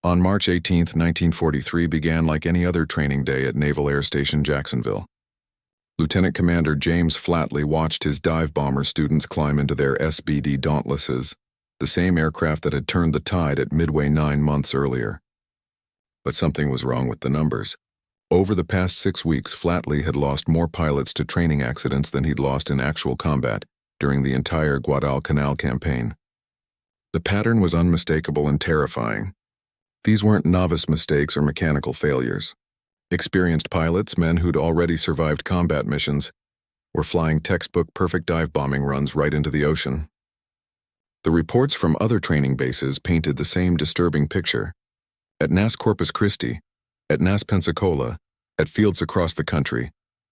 On March 18, 1943 began like any other training day at Naval Air Station Jacksonville. Lieutenant Commander James Flatley watched his dive bomber students climb into their SBD Dauntlesses, the same aircraft that had turned the tide at Midway 9 months earlier. But something was wrong with the numbers. Over the past 6 weeks, Flatley had lost more pilots to training accidents than he'd lost in actual combat during the entire Guadalcanal campaign. The pattern was unmistakable and terrifying. These weren't novice mistakes or mechanical failures. Experienced pilots, men who'd already survived combat missions, were flying textbook perfect dive bombing runs right into the ocean. The reports from other training bases painted the same disturbing picture. At NAS Corpus Christi, at NAS Pensacola, at fields across the country,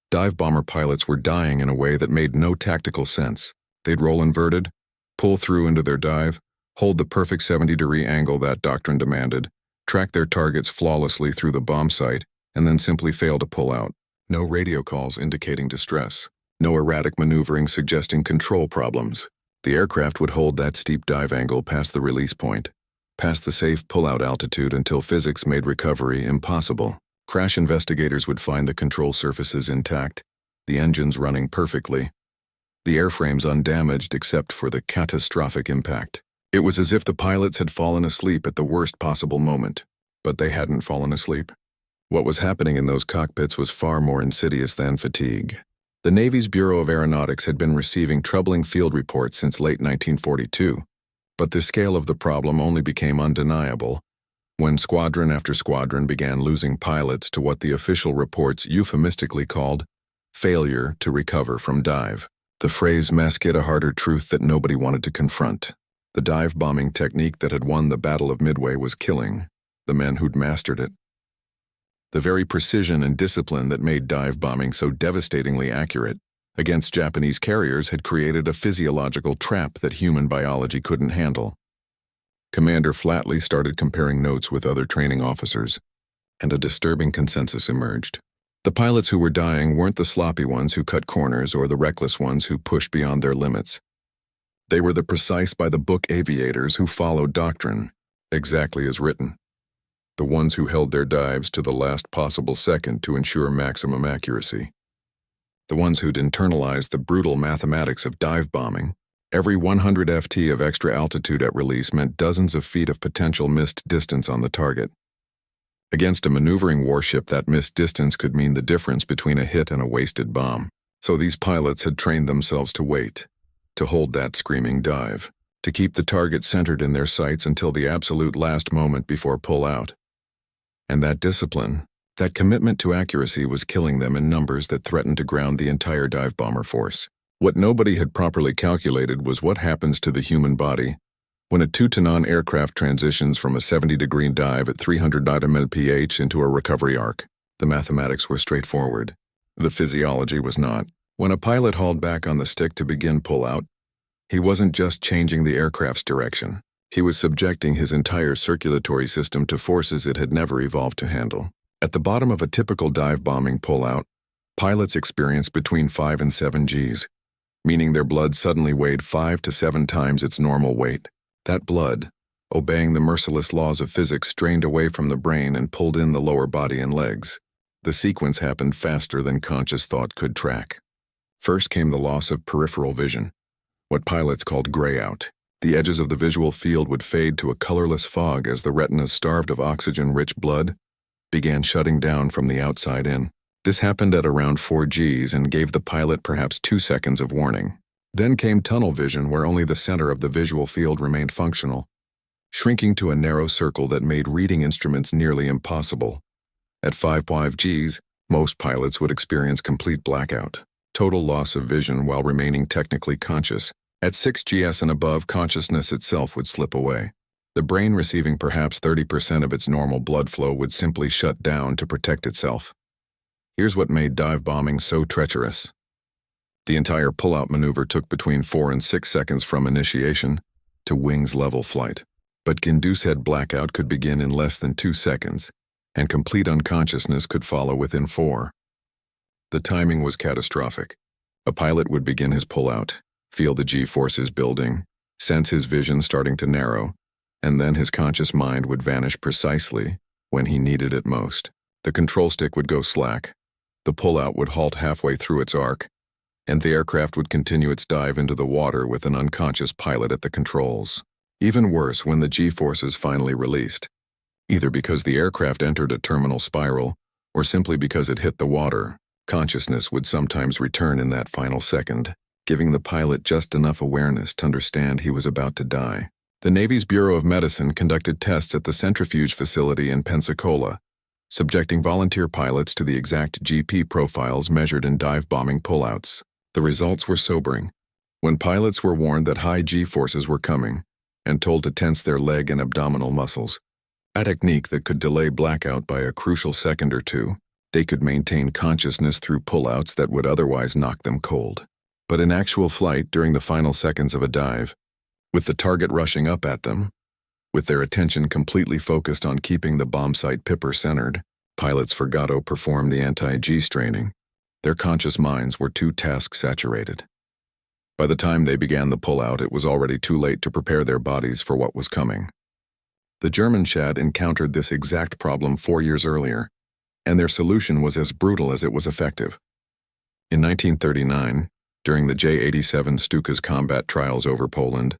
dive bomber pilots were dying in a way that made no tactical sense. They'd roll inverted, pull through into their dive, hold the perfect 70-degree angle that Doctrine demanded, track their targets flawlessly through the bomb site, and then simply fail to pull out. No radio calls indicating distress. No erratic maneuvering suggesting control problems. The aircraft would hold that steep dive angle past the release point, past the safe pull-out altitude until physics made recovery impossible. Crash investigators would find the control surfaces intact, the engines running perfectly, the airframes undamaged except for the catastrophic impact. It was as if the pilots had fallen asleep at the worst possible moment, but they hadn't fallen asleep. What was happening in those cockpits was far more insidious than fatigue. The Navy's Bureau of Aeronautics had been receiving troubling field reports since late 1942, but the scale of the problem only became undeniable when squadron after squadron began losing pilots to what the official reports euphemistically called failure to recover from dive. The phrase masked a harder truth that nobody wanted to confront. The dive bombing technique that had won the Battle of Midway was killing the men who'd mastered it. The very precision and discipline that made dive bombing so devastatingly accurate against Japanese carriers had created a physiological trap that human biology couldn't handle. Commander Flatley started comparing notes with other training officers, and a disturbing consensus emerged. The pilots who were dying weren't the sloppy ones who cut corners or the reckless ones who pushed beyond their limits. They were the precise by-the-book aviators who followed Doctrine, exactly as written. The ones who held their dives to the last possible second to ensure maximum accuracy. The ones who'd internalized the brutal mathematics of dive bombing. Every 100 FT of extra altitude at release meant dozens of feet of potential missed distance on the target. Against a maneuvering warship, that missed distance could mean the difference between a hit and a wasted bomb. So these pilots had trained themselves to wait, to hold that screaming dive, to keep the target centered in their sights until the absolute last moment before pull-out. And that discipline, that commitment to accuracy was killing them in numbers that threatened to ground the entire dive bomber force. What nobody had properly calculated was what happens to the human body when a 2-to-9 aircraft transitions from a 70-degree dive at 300 mph into a recovery arc. The mathematics were straightforward. The physiology was not. When a pilot hauled back on the stick to begin pull-out, he wasn't just changing the aircraft's direction. He was subjecting his entire circulatory system to forces it had never evolved to handle. At the bottom of a typical dive bombing pull-out, pilots experienced between 5 and 7 Gs, meaning their blood suddenly weighed 5 to 7 times its normal weight. That blood, obeying the merciless laws of physics, strained away from the brain and pulled in the lower body and legs. The sequence happened faster than conscious thought could track. First came the loss of peripheral vision, what pilots called grayout. The edges of the visual field would fade to a colorless fog as the retinas, starved of oxygen-rich blood, began shutting down from the outside in. This happened at around 4 Gs and gave the pilot perhaps 2 seconds of warning. Then came tunnel vision, where only the center of the visual field remained functional, shrinking to a narrow circle that made reading instruments nearly impossible. At 5 Gs, most pilots would experience complete blackout, total loss of vision while remaining technically conscious. At 6 Gs and above, consciousness itself would slip away. The brain, receiving perhaps 30% of its normal blood flow, would simply shut down to protect itself. Here's what made dive bombing so treacherous. The entire pull-out maneuver took between 4 and 6 seconds from initiation to wings level flight. But Gindu blackout could begin in less than 2 seconds, and complete unconsciousness could follow within 4. The timing was catastrophic. A pilot would begin his pull-out, feel the G-forces building, sense his vision starting to narrow, and then his conscious mind would vanish precisely when he needed it most. The control stick would go slack, the pullout would halt halfway through its arc, and the aircraft would continue its dive into the water with an unconscious pilot at the controls. Even worse when the G-forces finally released, either because the aircraft entered a terminal spiral or simply because it hit the water. Consciousness would sometimes return in that final second, giving the pilot just enough awareness to understand he was about to die. The Navy's Bureau of Medicine conducted tests at the centrifuge facility in Pensacola, subjecting volunteer pilots to the exact GP profiles measured in dive-bombing pullouts. The results were sobering. When pilots were warned that high G-forces were coming and told to tense their leg and abdominal muscles, a technique that could delay blackout by a crucial second or two, they could maintain consciousness through pullouts that would otherwise knock them cold. But in actual flight during the final seconds of a dive, with the target rushing up at them, with their attention completely focused on keeping the bomb site pipper centered, pilots forgot to perform the anti-G straining. Their conscious minds were too task-saturated. By the time they began the pullout, it was already too late to prepare their bodies for what was coming. The Germans had encountered this exact problem 4 years earlier, and their solution was as brutal as it was effective. In 1939, during the J-87 Stuka's combat trials over Poland,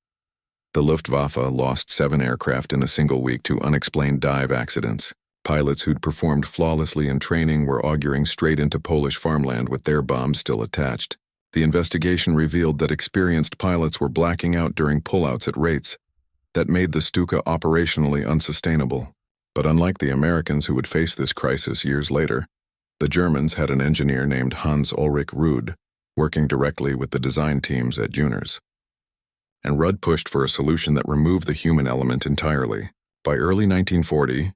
the Luftwaffe lost 7 aircraft in a single week to unexplained dive accidents. Pilots who'd performed flawlessly in training were auguring straight into Polish farmland with their bombs still attached. The investigation revealed that experienced pilots were blacking out during pullouts at rates that made the Stuka operationally unsustainable. But unlike the Americans who would face this crisis years later, the Germans had an engineer named Hans Ulrich Rudd working directly with the design teams at Juners. And Rudd pushed for a solution that removed the human element entirely. By early 1940,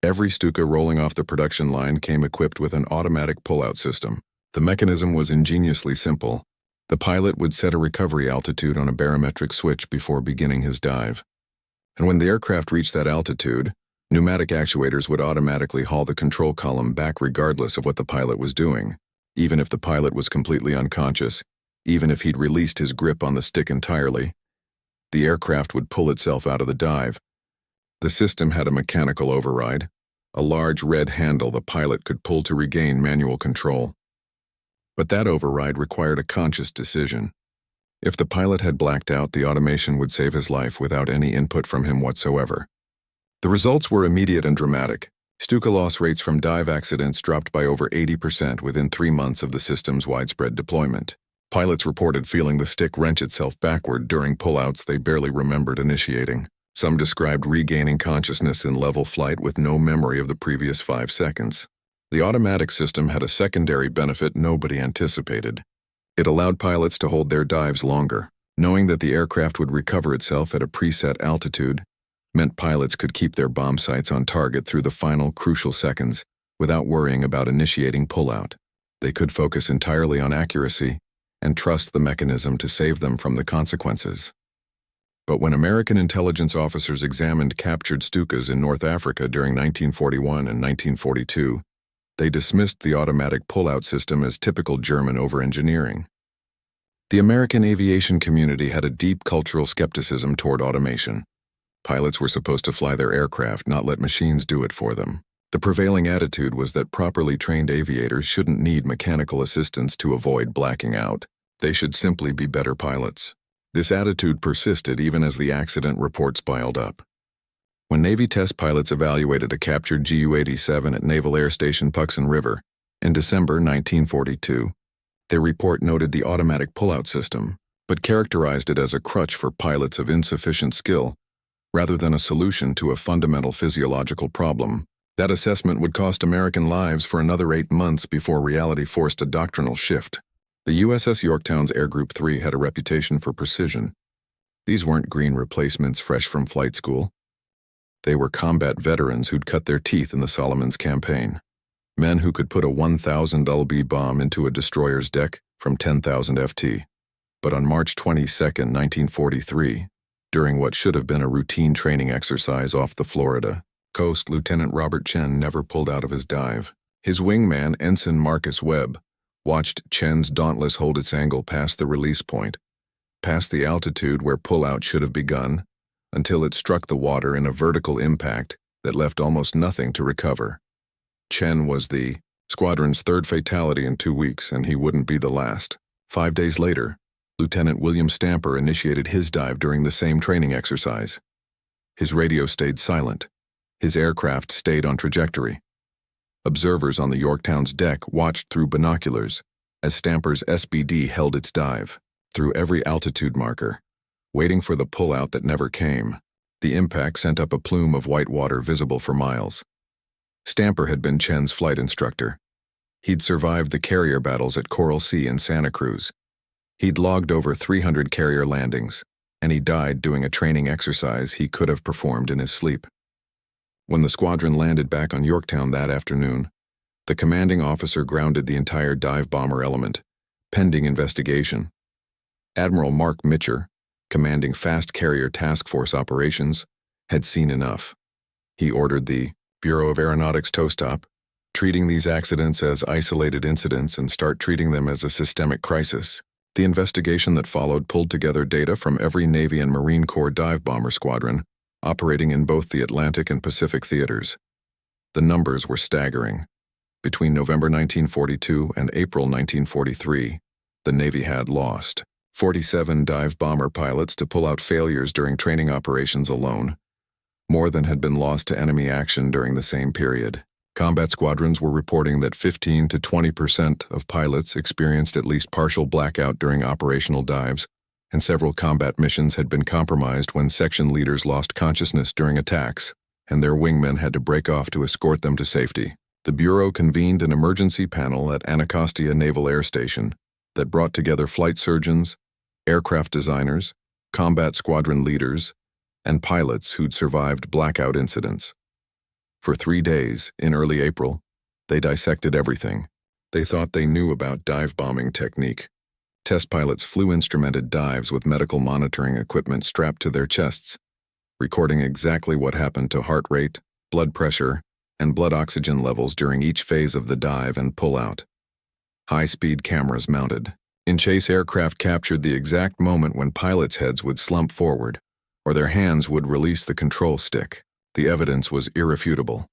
every Stuka rolling off the production line came equipped with an automatic pullout system. The mechanism was ingeniously simple. The pilot would set a recovery altitude on a barometric switch before beginning his dive. And when the aircraft reached that altitude, pneumatic actuators would automatically haul the control column back regardless of what the pilot was doing. Even if the pilot was completely unconscious, even if he'd released his grip on the stick entirely, the aircraft would pull itself out of the dive. The system had a mechanical override, a large red handle the pilot could pull to regain manual control. But that override required a conscious decision. If the pilot had blacked out, the automation would save his life without any input from him whatsoever. The results were immediate and dramatic. Stuka loss rates from dive accidents dropped by over 80% within 3 months of the system's widespread deployment. Pilots reported feeling the stick wrench itself backward during pullouts they barely remembered initiating. Some described regaining consciousness in level flight with no memory of the previous 5 seconds. The automatic system had a secondary benefit nobody anticipated. It allowed pilots to hold their dives longer. Knowing that the aircraft would recover itself at a preset altitude meant pilots could keep their bomb sights on target through the final crucial seconds without worrying about initiating pullout. They could focus entirely on accuracy and trust the mechanism to save them from the consequences. But when American intelligence officers examined captured Stukas in North Africa during 1941 and 1942, they dismissed the automatic pullout system as typical German over-engineering. The American aviation community had a deep cultural skepticism toward automation. Pilots were supposed to fly their aircraft, not let machines do it for them. The prevailing attitude was that properly trained aviators shouldn't need mechanical assistance to avoid blacking out. They should simply be better pilots. This attitude persisted even as the accident reports piled up. When Navy test pilots evaluated a captured GU-87 at Naval Air Station Puxon River in December 1942, their report noted the automatic pullout system, but characterized it as a crutch for pilots of insufficient skill, rather than a solution to a fundamental physiological problem. That assessment would cost American lives for another 8 months before reality forced a doctrinal shift. The USS Yorktown's Air Group 3 had a reputation for precision. These weren't green replacements fresh from flight school. They were combat veterans who'd cut their teeth in the Solomons campaign. Men who could put a 1,000 lb bomb into a destroyer's deck from 10,000 FT. But on March 22, 1943, during what should have been a routine training exercise off the Florida coast, Lieutenant Robert Chen never pulled out of his dive. His wingman, Ensign Marcus Webb, watched Chen's Dauntless hold its angle past the release point, past the altitude where pullout should have begun, until it struck the water in a vertical impact that left almost nothing to recover. Chen was the squadron's third fatality in 2 weeks, and he wouldn't be the last. 5 days later, Lieutenant William Stamper initiated his dive during the same training exercise. His radio stayed silent. His aircraft stayed on trajectory. Observers on the Yorktown's deck watched through binoculars as Stamper's SBD held its dive through every altitude marker, waiting for the pullout that never came. The impact sent up a plume of white water visible for miles. Stamper had been Chen's flight instructor. He'd survived the carrier battles at Coral Sea and Santa Cruz. He'd logged over 300 carrier landings, and he died doing a training exercise he could have performed in his sleep. When the squadron landed back on Yorktown that afternoon, the commanding officer grounded the entire dive bomber element, pending investigation. Admiral Mark Mitcher, commanding Fast Carrier Task Force operations, had seen enough. He ordered the Bureau of Aeronautics to stop treating these accidents as isolated incidents and start treating them as a systemic crisis. The investigation that followed pulled together data from every Navy and Marine Corps dive bomber squadron operating in both the Atlantic and Pacific theaters. The numbers were staggering. Between November 1942 and April 1943, the Navy had lost 47 dive bomber pilots to pull-out failures during training operations alone, more than had been lost to enemy action during the same period. Combat squadrons were reporting that 15 to 20% of pilots experienced at least partial blackout during operational dives, and several combat missions had been compromised when section leaders lost consciousness during attacks, and their wingmen had to break off to escort them to safety. The Bureau convened an emergency panel at Anacostia Naval Air Station that brought together flight surgeons, aircraft designers, combat squadron leaders, and pilots who'd survived blackout incidents. For 3 days, in early April, they dissected everything. They thought they knew about dive bombing technique. Test pilots flew instrumented dives with medical monitoring equipment strapped to their chests, recording exactly what happened to heart rate, blood pressure, and blood oxygen levels during each phase of the dive and pull-out. High-speed cameras mounted. In-chase aircraft captured the exact moment when pilots' heads would slump forward, or their hands would release the control stick. The evidence was irrefutable.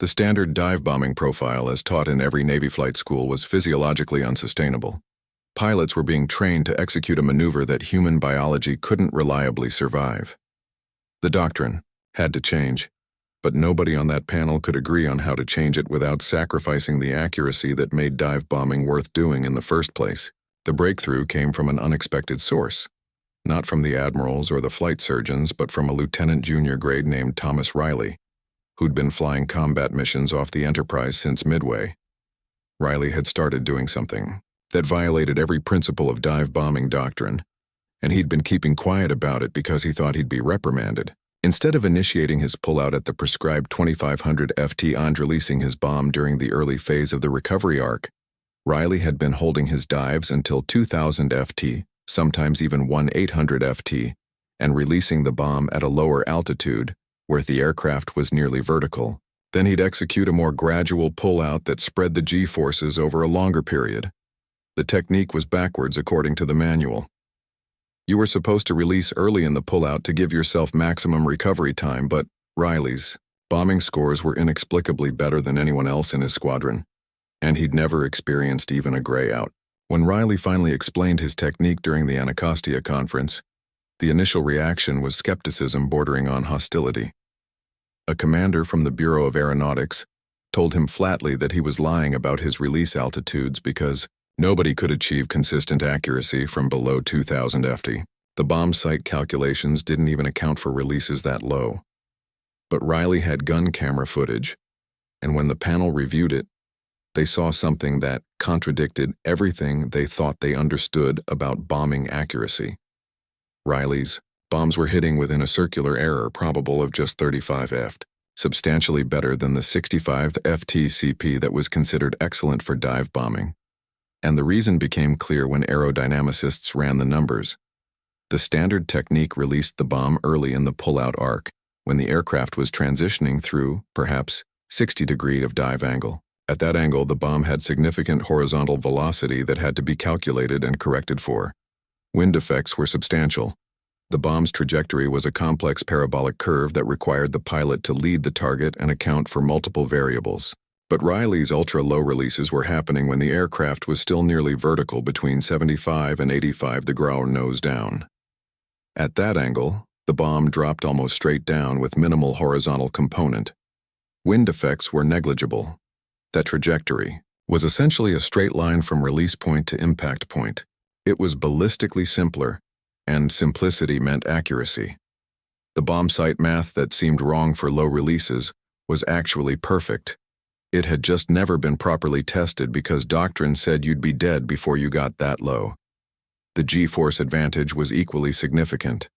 The standard dive bombing profile as taught in every Navy flight school was physiologically unsustainable. Pilots were being trained to execute a maneuver that human biology couldn't reliably survive. The doctrine had to change, but nobody on that panel could agree on how to change it without sacrificing the accuracy that made dive bombing worth doing in the first place. The breakthrough came from an unexpected source, not from the admirals or the flight surgeons, but from a lieutenant junior grade named Thomas Riley, who'd been flying combat missions off the Enterprise since Midway. Riley had started doing something that violated every principle of dive bombing doctrine, and he'd been keeping quiet about it because he thought he'd be reprimanded. Instead of initiating his pullout at the prescribed 2500 FT and releasing his bomb during the early phase of the recovery arc, Riley had been holding his dives until 2000 FT, sometimes even 1800 FT, and releasing the bomb at a lower altitude, where the aircraft was nearly vertical. Then he'd execute a more gradual pullout that spread the G-forces over a longer period. The technique was backwards according to the manual. You were supposed to release early in the pullout to give yourself maximum recovery time, but Riley's bombing scores were inexplicably better than anyone else in his squadron, and he'd never experienced even a gray out. When Riley finally explained his technique during the Anacostia conference, the initial reaction was skepticism bordering on hostility. A commander from the Bureau of Aeronautics told him flatly that he was lying about his release altitudes because nobody could achieve consistent accuracy from below 2000 FT. The bomb sight calculations didn't even account for releases that low. But Riley had gun camera footage, and when the panel reviewed it, they saw something that contradicted everything they thought they understood about bombing accuracy. Riley's bombs were hitting within a circular error probable of just 35 FT, substantially better than the 65 FT CP that was considered excellent for dive bombing. And the reason became clear when aerodynamicists ran the numbers. The standard technique released the bomb early in the pullout arc, when the aircraft was transitioning through, perhaps, 60 degrees of dive angle. At that angle, the bomb had significant horizontal velocity that had to be calculated and corrected for. Wind effects were substantial. The bomb's trajectory was a complex parabolic curve that required the pilot to lead the target and account for multiple variables. But Riley's ultra-low releases were happening when the aircraft was still nearly vertical between 75 and 85 degrees nose down. At that angle, the bomb dropped almost straight down with minimal horizontal component. Wind effects were negligible. That trajectory was essentially a straight line from release point to impact point. It was ballistically simpler, and simplicity meant accuracy. The bomb sight math that seemed wrong for low releases was actually perfect. It had just never been properly tested because Doctrine said you'd be dead before you got that low. The G-force advantage was equally significant.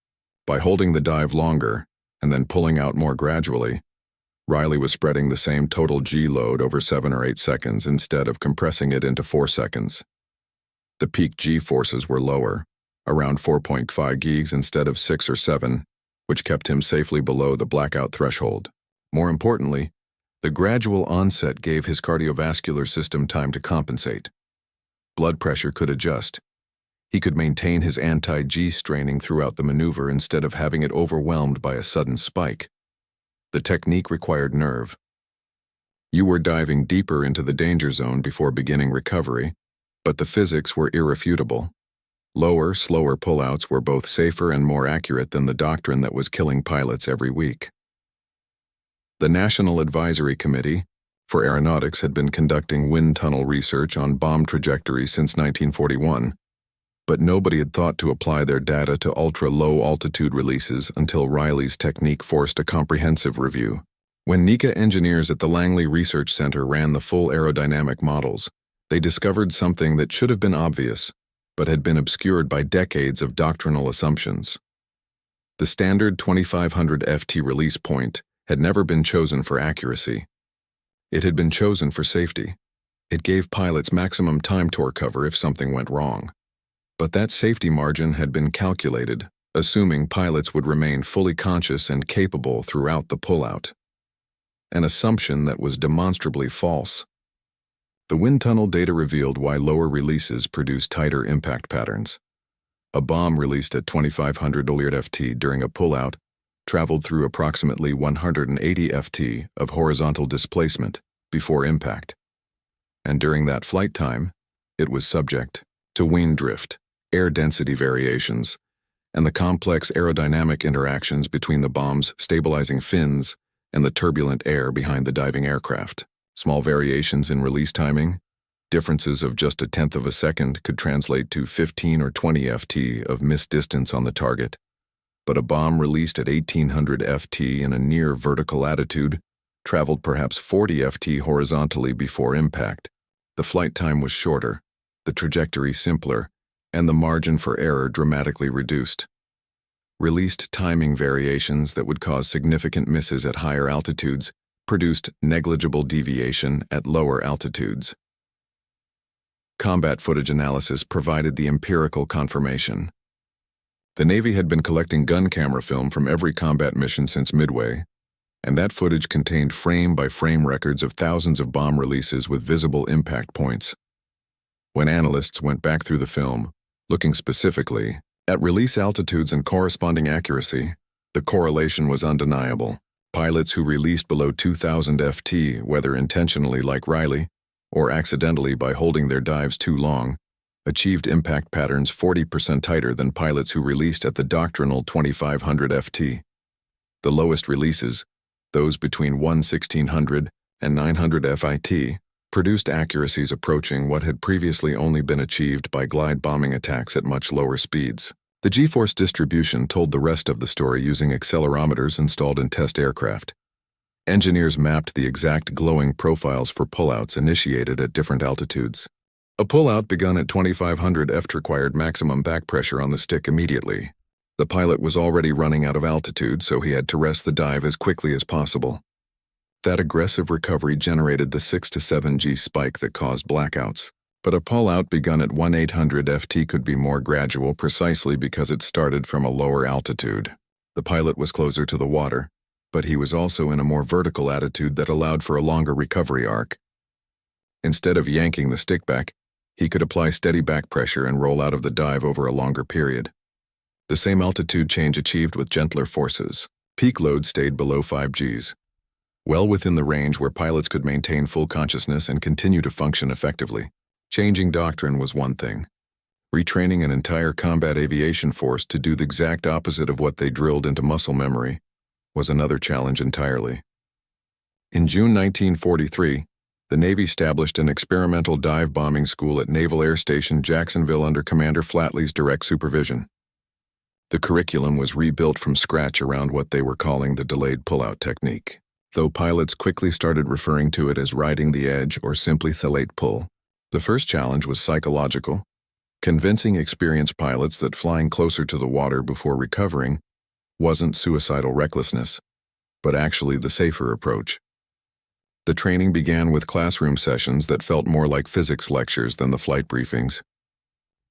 By holding the dive longer, and then pulling out more gradually, Riley was spreading the same total G-load over 7 or 8 seconds instead of compressing it into 4 seconds. The peak G-forces were lower, around 4.5 gigs instead of 6 or 7, which kept him safely below the blackout threshold. More importantly, the gradual onset gave his cardiovascular system time to compensate. Blood pressure could adjust. He could maintain his anti-G straining throughout the maneuver instead of having it overwhelmed by a sudden spike. The technique required nerve. You were diving deeper into the danger zone before beginning recovery, but the physics were irrefutable. Lower, slower pullouts were both safer and more accurate than the Doctrine that was killing pilots every week. The National Advisory Committee for Aeronautics had been conducting wind tunnel research on bomb trajectories since 1941, but nobody had thought to apply their data to ultra-low altitude releases until Riley's technique forced a comprehensive review. When NECA engineers at the Langley Research Center ran the full aerodynamic models, they discovered something that should have been obvious, but had been obscured by decades of doctrinal assumptions. The standard 2500 FT release point had never been chosen for accuracy. It had been chosen for safety. It gave pilots maximum time to recover if something went wrong. But that safety margin had been calculated, assuming pilots would remain fully conscious and capable throughout the pullout. An assumption that was demonstrably false. The wind tunnel data revealed why lower releases produce tighter impact patterns. A bomb released at 2500 FT during a pullout traveled through approximately 180 FT of horizontal displacement before impact. And during that flight time, it was subject to wind drift, air density variations, and the complex aerodynamic interactions between the bomb's stabilizing fins and the turbulent air behind the diving aircraft. Small variations in release timing, differences of just 1/10 of a second, could translate to 15 or 20 FT of missed distance on the target. But a bomb released at 1800 FT in a near vertical attitude traveled perhaps 40 FT horizontally before impact. The flight time was shorter, the trajectory simpler, and the margin for error dramatically reduced. Released timing variations that would cause significant misses at higher altitudes produced negligible deviation at lower altitudes. Combat footage analysis provided the empirical confirmation. The Navy had been collecting gun camera film from every combat mission since Midway, and that footage contained frame-by-frame records of thousands of bomb releases with visible impact points. When analysts went back through the film, looking specifically at release altitudes and corresponding accuracy, the correlation was undeniable. Pilots who released below 2000 FT, whether intentionally like Riley, or accidentally by holding their dives too long, achieved impact patterns 40% tighter than pilots who released at the doctrinal 2500 FT. The lowest releases, those between 1600 and 900 FIT, produced accuracies approaching what had previously only been achieved by glide bombing attacks at much lower speeds. The G-force distribution told the rest of the story using accelerometers installed in test aircraft. Engineers mapped the exact glowing profiles for pullouts initiated at different altitudes. A pullout begun at 2500 FT required maximum back pressure on the stick immediately. The pilot was already running out of altitude, so he had to rest the dive as quickly as possible. That aggressive recovery generated the 6 to 7 G spike that caused blackouts. But a pullout begun at 1800 FT could be more gradual precisely because it started from a lower altitude. The pilot was closer to the water, but he was also in a more vertical attitude that allowed for a longer recovery arc. Instead of yanking the stick back, he could apply steady back pressure and roll out of the dive over a longer period. The same altitude change achieved with gentler forces. Peak load stayed below 5 Gs, well within the range where pilots could maintain full consciousness and continue to function effectively. Changing doctrine was one thing. Retraining an entire combat aviation force to do the exact opposite of what they drilled into muscle memory was another challenge entirely. In June 1943, the Navy established an experimental dive bombing school at Naval Air Station Jacksonville under Commander Flatley's direct supervision. The curriculum was rebuilt from scratch around what they were calling the delayed pullout technique, though pilots quickly started referring to it as riding the edge or simply delayed pull. The first challenge was psychological, convincing experienced pilots that flying closer to the water before recovering wasn't suicidal recklessness, but actually the safer approach. The training began with classroom sessions that felt more like physics lectures than the flight briefings.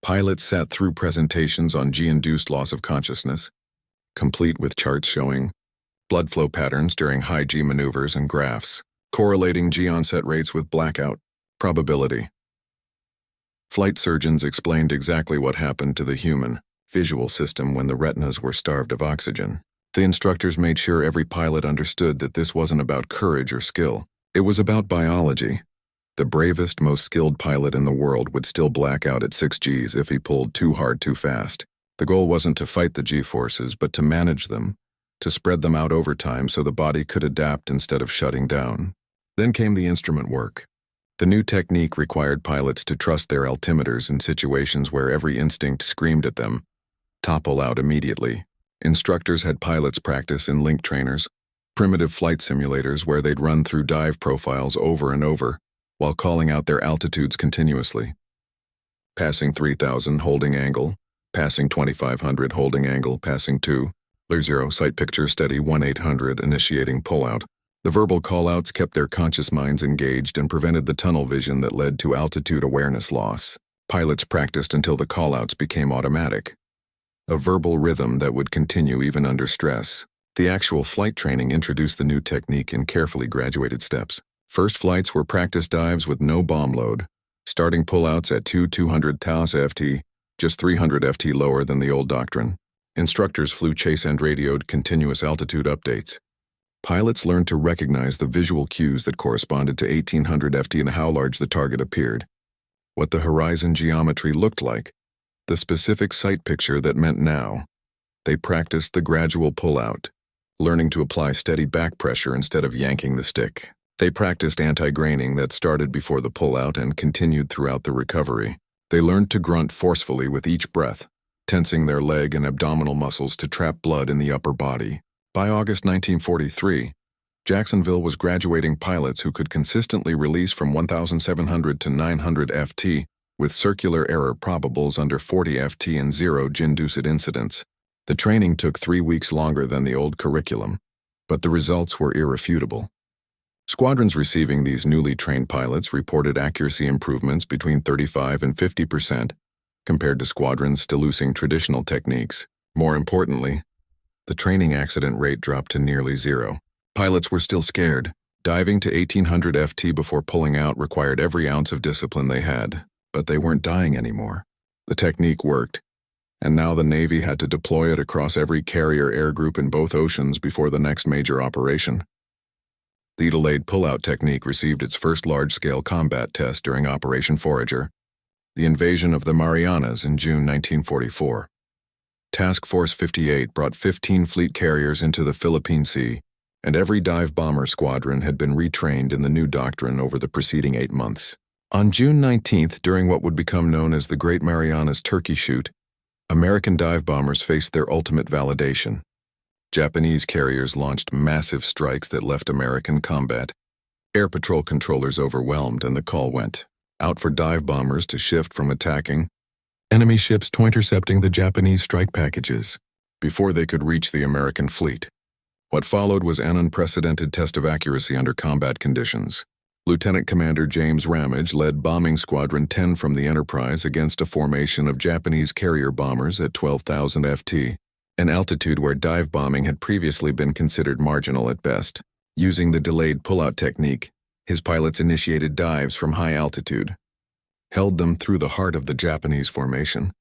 Pilots sat through presentations on G-induced loss of consciousness, complete with charts showing blood flow patterns during high G maneuvers and graphs, correlating G onset rates with blackout probability. Flight surgeons explained exactly what happened to the human visual system when the retinas were starved of oxygen. The instructors made sure every pilot understood that this wasn't about courage or skill. It was about biology. The bravest, most skilled pilot in the world would still black out at 6 Gs if he pulled too hard too fast. The goal wasn't to fight the G-forces, but to manage them, to spread them out over time so the body could adapt instead of shutting down. Then came the instrument work. The new technique required pilots to trust their altimeters in situations where every instinct screamed at them, topple out immediately. Instructors had pilots practice in link trainers, primitive flight simulators where they'd run through dive profiles over and over, while calling out their altitudes continuously. Passing 3,000 holding angle, passing 2,500 holding angle, passing 2,0 sight picture steady 1,800 initiating pullout. The verbal callouts kept their conscious minds engaged and prevented the tunnel vision that led to altitude awareness loss. Pilots practiced until the callouts became automatic, a verbal rhythm that would continue even under stress. The actual flight training introduced the new technique in carefully graduated steps. First flights were practice dives with no bomb load, starting pullouts at 200 TOS FT, just 300 FT lower than the old doctrine. Instructors flew chase and radioed continuous altitude updates. Pilots learned to recognize the visual cues that corresponded to 1800 FT and how large the target appeared, what the horizon geometry looked like, the specific sight picture that meant now. They practiced the gradual pullout, learning to apply steady back pressure instead of yanking the stick. They practiced anti-graining that started before the pullout and continued throughout the recovery. They learned to grunt forcefully with each breath, tensing their leg and abdominal muscles to trap blood in the upper body. By August 1943, Jacksonville was graduating pilots who could consistently release from 1,700 to 900 FT with circular error probables under 40 FT and 0 G-induced incidents. The training took 3 weeks longer than the old curriculum, but the results were irrefutable. Squadrons receiving these newly trained pilots reported accuracy improvements between 35 and 50% compared to squadrons still using traditional techniques. More importantly, the training accident rate dropped to nearly zero. Pilots were still scared. Diving to 1800 FT before pulling out required every ounce of discipline they had, but they weren't dying anymore. The technique worked, and now the Navy had to deploy it across every carrier air group in both oceans before the next major operation. The delayed pullout technique received its first large-scale combat test during Operation Forager, the invasion of the Marianas in June 1944. Task Force 58 brought 15 fleet carriers into the Philippine Sea, and every dive bomber squadron had been retrained in the new doctrine over the preceding 8 months. On June 19th, during what would become known as the Great Marianas Turkey Shoot, American dive bombers faced their ultimate validation. Japanese carriers launched massive strikes that left American combat air patrol controllers overwhelmed, and the call went out for dive bombers to shift from attacking enemy ships to intercepting the Japanese strike packages before they could reach the American fleet. What followed was an unprecedented test of accuracy under combat conditions. Lieutenant Commander James Ramage led Bombing Squadron 10 from the Enterprise against a formation of Japanese carrier bombers at 12,000 FT, an altitude where dive bombing had previously been considered marginal at best. Using the delayed pullout technique, his pilots initiated dives from high altitude, held them through the heart of the Japanese formation,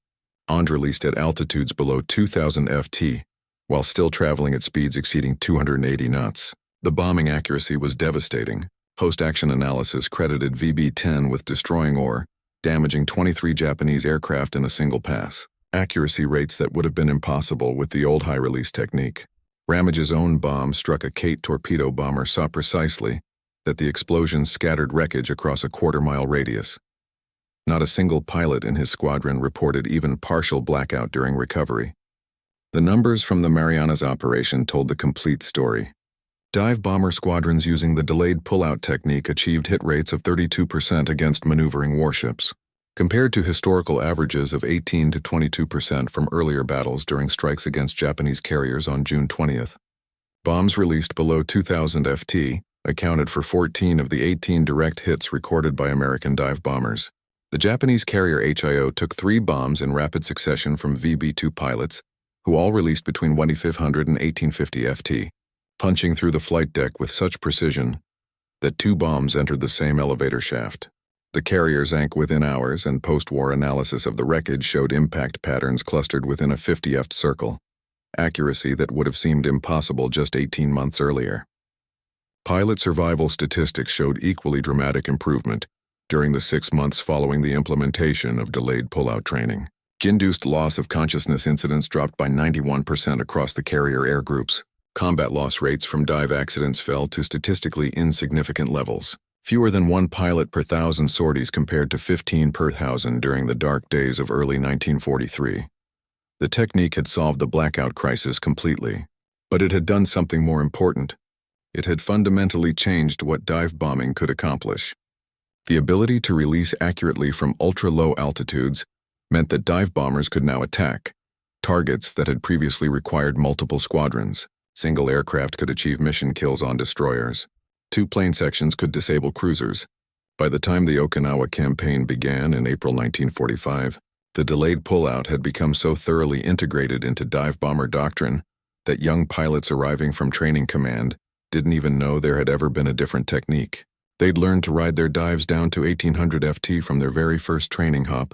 released at altitudes below 2,000 ft, while still traveling at speeds exceeding 280 knots. The bombing accuracy was devastating. Post-action analysis credited VB-10 with destroying or damaging 23 Japanese aircraft in a single pass, accuracy rates that would have been impossible with the old high-release technique. Ramage's own bomb struck a Kate torpedo bomber so precisely that the explosion scattered wreckage across a quarter-mile radius. Not a single pilot in his squadron reported even partial blackout during recovery. The numbers from the Marianas operation told the complete story. Dive bomber squadrons using the delayed pullout technique achieved hit rates of 32% against maneuvering warships, compared to historical averages of 18 to 22% from earlier battles during strikes against Japanese carriers on June 20th. Bombs released below 2,000 ft accounted for 14 of the 18 direct hits recorded by American dive bombers. The Japanese carrier HIO took 3 bombs in rapid succession from VB-2 pilots, who all released between 1,500 and 1,850 ft, punching through the flight deck with such precision that 2 bombs entered the same elevator shaft. The carrier sank within hours, and post-war analysis of the wreckage showed impact patterns clustered within a 50 ft circle, accuracy that would have seemed impossible just 18 months earlier. Pilot survival statistics showed equally dramatic improvement during the 6 months following the implementation of delayed pullout training. Induced loss of consciousness incidents dropped by 91% across the carrier air groups. Combat loss rates from dive accidents fell to statistically insignificant levels. Fewer than 1 pilot per 1,000 sorties compared to 15 per 1,000 during the dark days of early 1943. The technique had solved the blackout crisis completely, but it had done something more important. It had fundamentally changed what dive bombing could accomplish. The ability to release accurately from ultra-low altitudes meant that dive bombers could now attack targets that had previously required multiple squadrons. Single aircraft could achieve mission kills on destroyers. 2 plane sections could disable cruisers. By the time the Okinawa campaign began in April 1945, the delayed pullout had become so thoroughly integrated into dive bomber doctrine that young pilots arriving from training command didn't even know there had ever been a different technique. They'd learned to ride their dives down to 1,800 ft from their very first training hop,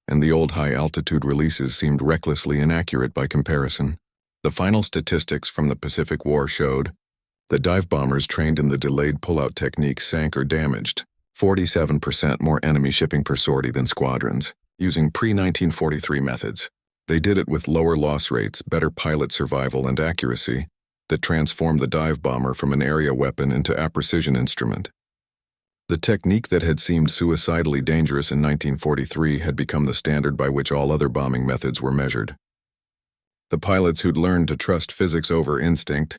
and the old high-altitude releases seemed recklessly inaccurate by comparison. The final statistics from the Pacific War showed that dive bombers trained in the delayed pullout technique sank or damaged 47% more enemy shipping per sortie than squadrons, using pre-1943 methods. They did it with lower loss rates, better pilot survival and accuracy that transformed the dive bomber from an area weapon into a precision instrument. The technique that had seemed suicidally dangerous in 1943 had become the standard by which all other bombing methods were measured. The pilots who'd learned to trust physics over instinct,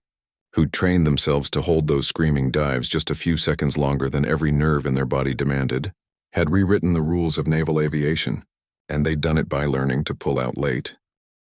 who'd trained themselves to hold those screaming dives just a few seconds longer than every nerve in their body demanded, had rewritten the rules of naval aviation, and they'd done it by learning to pull out late.